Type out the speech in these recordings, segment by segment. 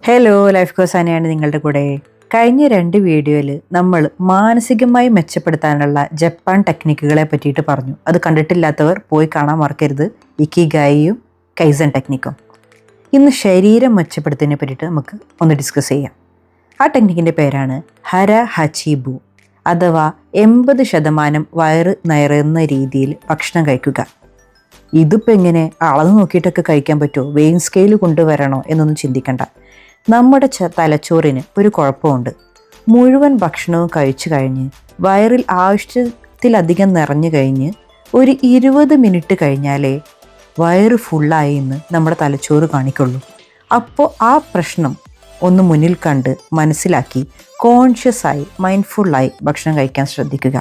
Hello, life course ആനയാണ് നിങ്ങളുടെ കൂടെ. കഴിഞ്ഞ 2 വീഡിയോയിൽ നമ്മൾ മാനസികമായി മെച്ചപ്പെടുത്താനുള്ള ജപ്പാൻ ടെക്നിക്കുകളെ പറ്റിയിട്ട് പറഞ്ഞു. അത് കണ്ടിട്ടില്ലാത്തവർ പോയി കാണാൻ മറക്കരുത്. ഇക്കിഗായിയും കൈസൻ ടെക്നിക്കും. ഇന്ന് ശരീരം മെച്ചപ്പെടുത്തുന്നതിനെ പറ്റിയിട്ട് നമുക്ക് ഒന്ന് ഡിസ്കസ് ചെയ്യാം. ആ ടെക്നിക്കിൻ്റെ പേരാണ് ഹര ഹച്ചിബു, അഥവാ 80% വയറ് നിറയുന്ന രീതിയിൽ ഭക്ഷണം കഴിക്കുക. ഇതിപ്പോൾ എങ്ങനെ അളന്ന് നോക്കിയിട്ടൊക്കെ കഴിക്കാൻ പറ്റുമോ? വെയിൻ സ്കെയിൽ കൊണ്ടുവരണോ എന്നൊന്നും ചിന്തിക്കണ്ട. നമ്മുടെ തലച്ചോറിന് ഒരു കുഴപ്പമുണ്ട്. മുഴുവൻ ഭക്ഷണവും കഴിച്ചു കഴിഞ്ഞ് വയറിൽ ആവശ്യത്തിലധികം നിറഞ്ഞു കഴിഞ്ഞ് ഒരു 20 മിനിറ്റ് കഴിഞ്ഞാലേ വയറ് ഫുള്ളായി എന്ന് നമ്മുടെ തലച്ചോറ് കാണിക്കുള്ളൂ. അപ്പോൾ ആ പ്രശ്നം ഒന്ന് മുന്നിൽ കണ്ട് മനസ്സിലാക്കി കോൺഷ്യസായി മൈൻഡ്ഫുള്ളായി ഭക്ഷണം കഴിക്കാൻ ശ്രദ്ധിക്കുക.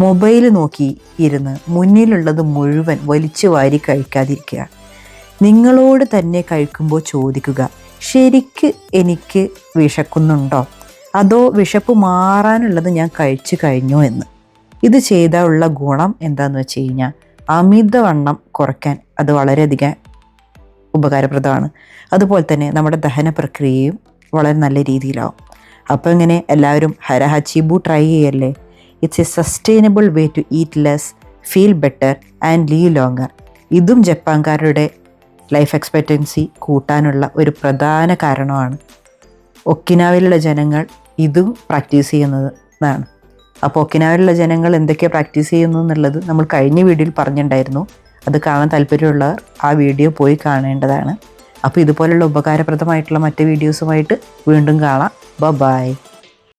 മൊബൈൽ നോക്കി ഇരുന്ന് മുന്നിലുള്ളത് മുഴുവൻ വലിച്ചു വാരി കഴിക്കാതിരിക്കുക. നിങ്ങളോട് തന്നെ കഴിക്കുമ്പോൾ ചോദിക്കുക, ശരിക്ക് എനിക്ക് വിശക്കുന്നുണ്ടോ, അതോ വിശപ്പ് മാറാനുള്ളത് ഞാൻ കഴിച്ചു കഴിഞ്ഞോ എന്ന്. ഇത് ചെയ്താലുള്ള ഗുണം എന്താണെന്ന് വെച്ച് കഴിഞ്ഞാൽ അമിതവണ്ണം കുറയ്ക്കാൻ അത് വളരെയധികം ഉപകാരപ്രദമാണ്. അതുപോലെ തന്നെ നമ്മുടെ ദഹന പ്രക്രിയയും വളരെ നല്ല രീതിയിലാവും. അപ്പോൾ ഇങ്ങനെ എല്ലാവരും ഹര ഹച്ചിബു ട്രൈ ചെയ്യല്ലേ. It's a sustainable way to eat less, feel better and live longer. ഇതും ജപ്പാൻകാരുടെ ലൈഫ് എക്സ്പെക്റ്റൻസി കൂട്ടാനുള്ള ഒരു പ്രധാന കാരണമാണ്. ഒക്കിനാവയിലുള്ള ജനങ്ങൾ ഇതും പ്രാക്ടീസ് ചെയ്യുന്നതാണ്. അപ്പോൾ ഒക്കിനാവയിലുള്ള ജനങ്ങൾ എന്തൊക്കെ പ്രാക്ടീസ് ചെയ്യുന്നു എന്നുള്ളത് നമ്മൾ കഴിഞ്ഞ വീഡിയോയിൽ പറഞ്ഞിട്ടുണ്ടായിരുന്നു. അത് കാണാൻ താല്പര്യമുള്ളവർ ആ വീഡിയോ പോയി കാണേണ്ടതാണ്. അപ്പോൾ ഇതുപോലുള്ള ഉപകാരപ്രദമായിട്ടുള്ള മറ്റ് വീഡിയോസുമായിട്ട് വീണ്ടും കാണാം. ബൈ.